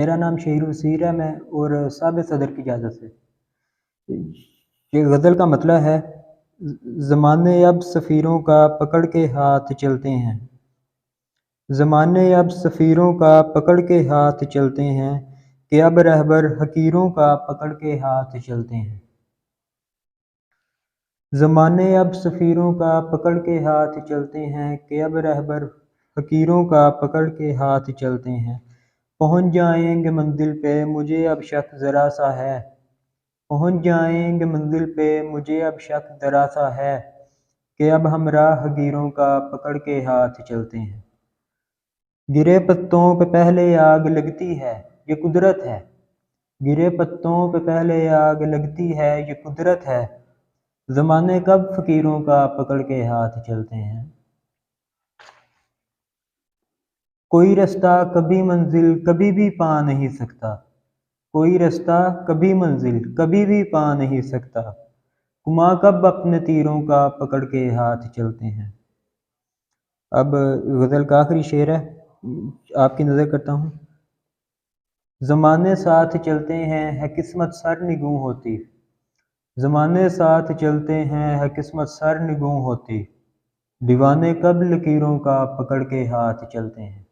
मेरा नाम शहीर वसीर है। मैं और साबिक़ सदर की इजाज़त से ये गज़ल का मतलब है, ज़माने अब सफ़ीरों का पकड़ के हाथ चलते हैं। ज़माने अब सफ़ीरों का पकड़ के हाथ चलते हैं, कि अब रहबर हकीरों का पकड़ के हाथ चलते हैं। ज़माने अब सफ़ीरों का पकड़ के हाथ चलते हैं, कि अब रहबर हकीरों का पकड़ के हाथ चलते हैं। पहुँच जाएंगे मंजिल पे मुझे अब शक ज़रा सा है, पहुँच जाएंगे मंजिल पे मुझे अब शक ज़रा सा है, कि अब हम राहगीरों का पकड़ के हाथ चलते हैं। गिरे पत्तों पे पहले आग लगती है, ये कुदरत है। गिरे पत्तों पे पहले आग लगती है, ये कुदरत है। ज़माने कब फ़कीरों का पकड़ के हाथ चलते हैं। कोई रास्ता कभी मंजिल कभी भी पा नहीं सकता, कोई रास्ता कभी मंजिल कभी भी पा नहीं सकता। कुमां कब अपने तीरों का पकड़ के हाथ चलते हैं। अब गज़ल का आखिरी शेर है, आपकी नज़र करता हूँ। ज़माने साथ चलते हैं है किस्मत सरनिगूं होती, ज़माने साथ चलते हैं है किस्मत सरनिगूं होती। दीवाने कब लकीरों का पकड़ के हाथ चलते हैं।